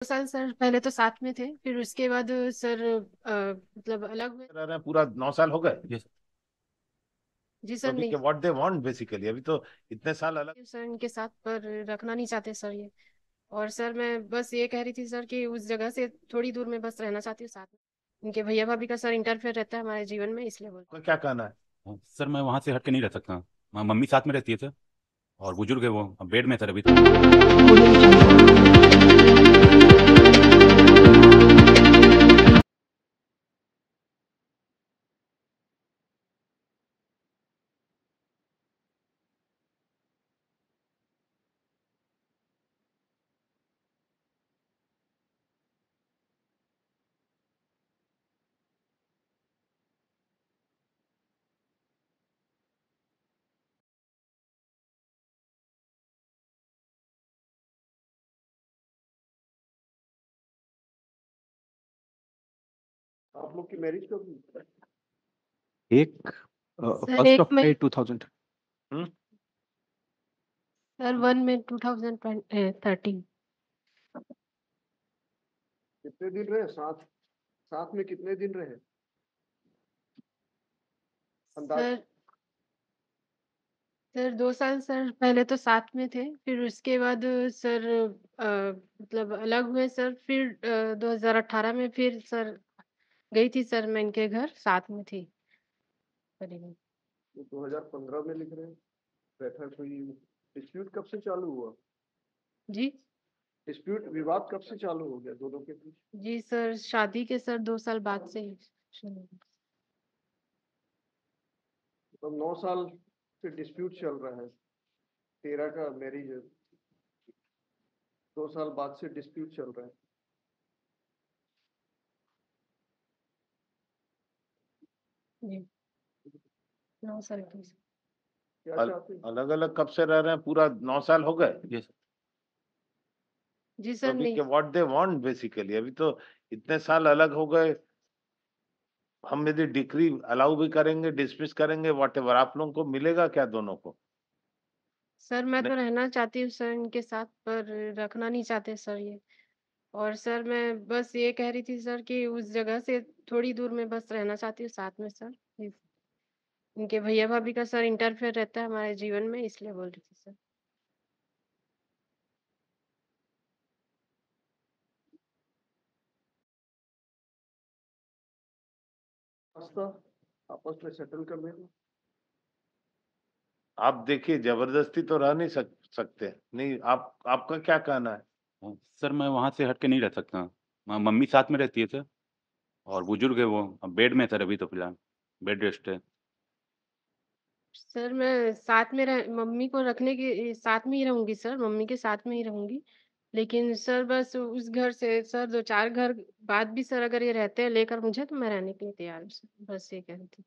साल सर पहले तो साथ में थे, फिर उसके बाद सर मतलब अलग हुए। रह रहे हैं पूरा 9 साल हो गए। यस। जी तो सर अभी नहीं। के व्हाट दे वांट बेसिकली, अभी तो इतने साल अलग। सर इनके साथ पर रखना नहीं चाहते सर ये। और सर मैं बस ये कह रही थी सर कि उस जगह से थोड़ी दूर में बस रहना चाहती हूँ साथ में। इनके भैया भाभी का सर इंटरफेयर रहता है हमारे जीवन में, इसलिए बोल। आपका क्या कहना है? सर मैं वहाँ से हट के नहीं रह सकता। मम्मी साथ में रहती है सर। और बुजुर्ग है वो, अब बेड में है सर अभी तो। आप लोग की मैरिज कब हुई? एक सर फर्स्ट एक ऑफ में मई 2000। हम्म। सर 1 में 2013। कितने दिन रहे साथ? साथ में कितने दिन रहे अंदाज? सर सर 2 साल सर पहले तो साथ में थे, फिर उसके बाद सर मतलब अलग हुए सर। फिर 2018 में फिर सर गई थी सर, मैं इनके घर साथ में थी करीबन। तो 2015 में लिख रहे हैं। बैठा कोई डिस्प्यूट कब से चालू हुआ? जी। डिस्प्यूट विवाद कब से चालू हो गया दोनों के बीच? जी सर शादी के सर 2 साल बाद से ही शुरू हुआ। तो 9 साल से डिस्प्यूट चल रहा है। 13 का मैरिज है। 2 साल बाद से डिस्प्यूट चल रहा है। जी 9 साल की। क्या चाहते हैं? अलग अलग कब से रह रहे हैं? पूरा 9 साल हो गए। यस। जी तो सर अभी नहीं। के व्हाट दे वांट बेसिकली, अभी तो इतने साल अलग हो गए। हम यदि डिक्री अलाउ भी करेंगे, डिसमिस करेंगे, वॉट एवर, आप लोगों को मिलेगा क्या दोनों को? सर मैं नहीं, तो रहना चाहती हूँ सर इनके साथ, पर रखना नहीं चाहते सर ये। और सर मैं बस ये कह रही थी सर कि उस जगह से थोड़ी दूर में बस रहना चाहती हूँ साथ में सर। इनके भैया भाभी का सर इंटरफेयर रहता है हमारे जीवन में, इसलिए बोल रही थी सर। रास्ता आपस में सेटल कर देना। आप देखिए, जबरदस्ती तो रह नहीं सकते। नहीं, आप आपका क्या कहना है? सर मैं वहाँ से हट के नहीं रह सकता। मम्मी साथ में रहती है सर। और बुजुर्ग है वो, अब बेड में है सर अभी तो फिलहाल, बेड रेस्ट है। सर मैं साथ में रह मम्मी को रखने के साथ में ही रहूंगी सर, मम्मी के साथ में ही रहूंगी। लेकिन सर बस उस घर से सर 2-4 घर बाद भी सर अगर ये रहते हैं लेकर मुझे, तो मैं रहने के लिए तैयार हूँ सर, बस ये कह रही थी।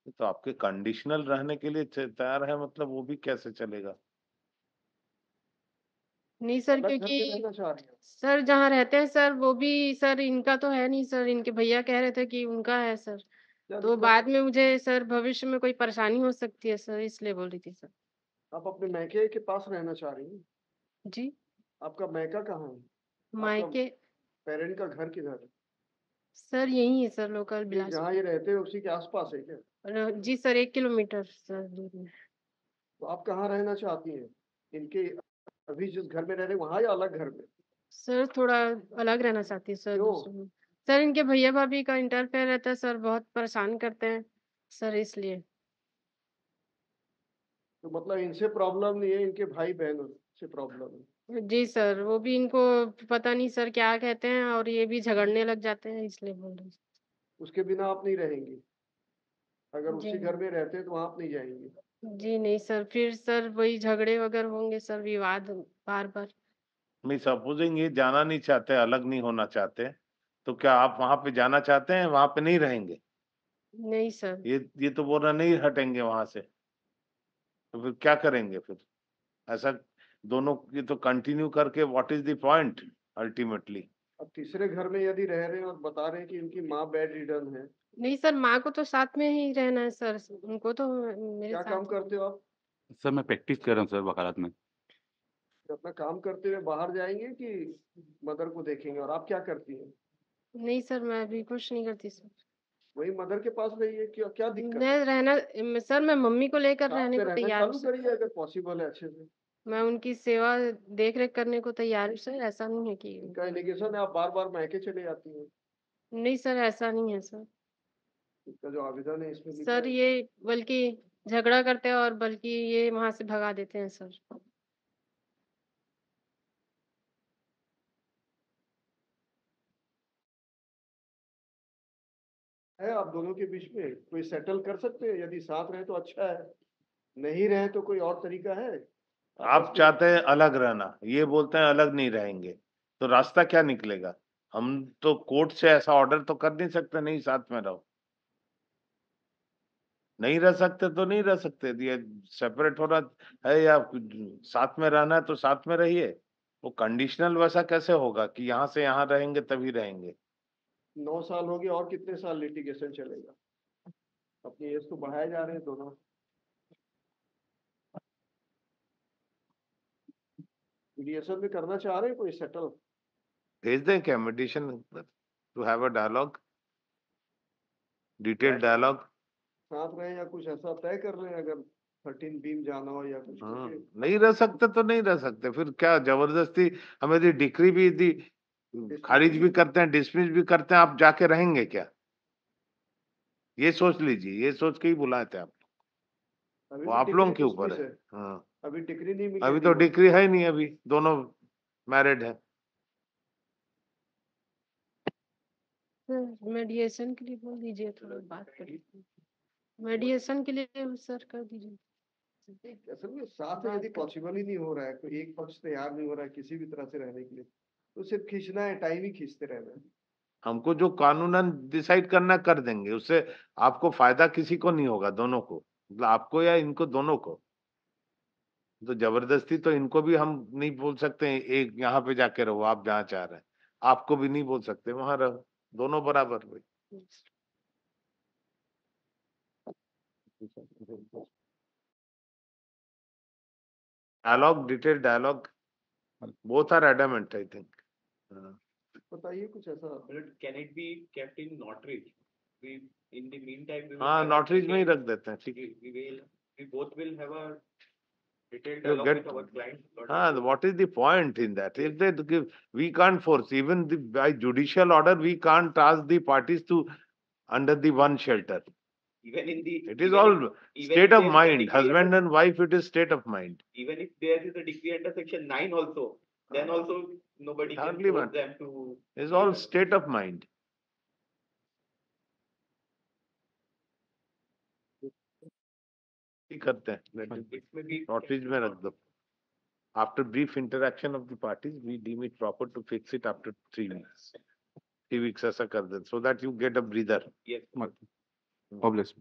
तो आपके कंडीशनल रहने के लिए तैयार है, मतलब वो भी कैसे चलेगा? नहीं सर, अलग घर पे क्योंकि रहना चाह रही हैं? सर जहाँ रहते हैं सर वो भी सर इनका तो है नहीं सर, इनके भैया कह रहे थे कि उनका है सर। क्या तो दिक्कत बाद है? में मुझे सर भविष्य में कोई परेशानी हो सकती है सर, इसलिए बोल रही थी सर। आप अपने मैके के पास रहना चाह रही हैं? जी। आपका मैका कहाँ है? आपका मायके पेरेंट का घर किधर है? सर यही है सर, लोकल ये बिलासपुर। जहाँ ये रहते हैं उसी के आसपास है क्या? जी सर 1 किलोमीटर सर दूर में। तो आप कहाँ रहना चाहती हैं? इनके अभी जिस घर में रह रहे हैं वहाँ या अलग घर में? सर थोड़ा अलग रहना चाहती है सर, क्यों? दूसरे में। सर इनके भैया भाभी का इंटरफेयर रहता है सर, बहुत परेशान करते हैं सर, इसलिए। तो मतलब इनसे प्रॉब्लम नहीं है, इनके भाई बहनों से प्रॉब्लम है। जी सर, वो भी इनको पता नहीं सर क्या कहते हैं, और ये भी झगड़ने लग जाते हैं, इसलिए बोल रही उसके बिना आप नहीं रहेंगी? अगर हूँ। जी उसी घर में रहते हैं तो वहाँ आप नहीं जाएंगी? जी नहीं सर, फिर सर वही झगड़े वगैरह होंगे सर, विवाद बार बार। मैं सपोजिंग ये जाना नहीं चाहते, अलग नहीं होना चाहते, तो क्या आप वहां पे जाना चाहते हैं, वहां पे नहीं रहेंगे? नहीं सर। ये तो बोल रहा नहीं हटेंगे वहां से। तो फिर क्या करेंगे फिर? ऐसा दोनों ये तो कंटिन्यू करके what is the point ultimately? अब तीसरे घर में यदि रह रहे हैं और बता रहे हैं कि इनकी माँ बेड रिडन है। नहीं सर, माँ को तो साथ में ही रहना है सर, उनको तो मेरे क्या साथ काम ही। करते हो आप? सर मैं प्रैक्टिस कर रहा हूँ सर वकालत में। अपना काम करते हुए बाहर जाएंगे कि मदर को देखेंगे? और आप क्या करती हैं? नहीं सर, मैं अभी कुछ नहीं करती सर। वही मदर के पास रहिए, क्या क्या दिक्कत मैं है? रहना सर मैं मम्मी को लेकर साथ रहने में को रहना तैयार हूँ चालू सर। करिए अगर पॉसिबल है अच्छे से। मैं उनकी सेवा देख-रेख करने को तैयार हूँ सर, ऐसा नहीं है कि इनका एलिगेशन है आप बार-बार मायके चले जाती हैं। नहीं सर, ऐसा नहीं है सर। इसका जो आवेदन है इसमें लिखा सर है। ये बल्कि झगड़ा करते हैं और बल्कि ये वहाँ से भगा देते हैं सर। है आप दोनों के बीच में कोई सेटल कर सकते हैं? यदि साथ रहे तो अच्छा है, नहीं रहे तो कोई और तरीका है? आप चाहते हैं अलग रहना, ये बोलते हैं अलग नहीं रहेंगे, तो रास्ता क्या निकलेगा? हम तो कोर्ट से ऐसा ऑर्डर तो कर नहीं सकते, नहीं साथ में रहो। नहीं रह सकते तो नहीं रह सकते, ये सेपरेट होना है या साथ में रहना है तो साथ में रहिए। वो कंडीशनल वैसा कैसे होगा कि यहाँ से यहाँ रहेंगे तभी रहेंगे? 9 साल हो गए और कितने साल लिटिगेशन चलेगा? अपनी एज तो बढ़ाए जा रहे हैं दोनों। मीडिएशन में करना चाह रहे हैं कोई सेटल? भेज दें क्या meditation to have a dialogue, detailed dialogue? साथ रहे या कुछ ऐसा तय कर लें अगर 13 बीम जाना हो या कुछ, क्योंकि नहीं रह सकते तो नहीं रह सकते, फिर क्या जबरदस्ती हमें यदि डिक्री भी यदि खारिज भी करते हैं, डिसमिस भी करते हैं, आप जाके रहेंगे क्या? ये सोच लीजिए, ये सोच के ही बुलाए थे आप। अभी वो भी आप लोगों डिग्री के ऊपर डिसमिस है। है, हाँ, अभी डिग्री नहीं मिली है अभी तो डिवोर्स डिग्री है ही नहीं, अभी दोनों मैरिड है। सर मेडिएशन के लिए बोल दीजिए, थोड़ा बात कर लीजिए। मेडिएशन के लिए सर कर दीजिए। असल में साथ में यदि पॉसिबल ही नहीं हो रहा है, कोई एक पक्ष तैयार नहीं हो रहा है किसी भी तरह से रहने के लिए, तो सिर्फ खींचना है, टाइम ही खींचते रहना है। हमको जो कानूनन डिसाइड करना कर देंगे, उससे आपको फायदा किसी को नहीं होगा, दोनों को, मतलब आपको या इनको दोनों को। तो जबरदस्ती तो इनको भी हम नहीं बोल सकते हैं, एक यहाँ पे जाके रहो आप जहाँ चाह रहे हैं, आपको भी नहीं बोल सकते वहां रहो, दोनों बराबर हुए। Dialogue, detail dialogue, both are adamant I think. बताइए कुछ ऐसा। But can it be kept in notary? We, in the meantime, we will हाँ, have a नोटरीज में ही detailed- रख देते हैं, ठीक है। we both will have a detailed You dialogue get, with our client. what is the point in that? If they give, we can't force, even by judicial order, we can't ask the parties to under the one shelter. Even in the. It is even all if- even state if of there is a mind, decree husband under- and wife, it is state of mind. Even if there is a decree under section 9 also, then also nobody can Hardly force matter. them to. It's all state of mind. करते हैं, let it It may be. नोटरीज में रख दो। After brief interaction of the parties, we deem it proper to fix it after 3 weeks. 3 weeks ऐसा कर दे, so that you get a breather. Yes. Obviously.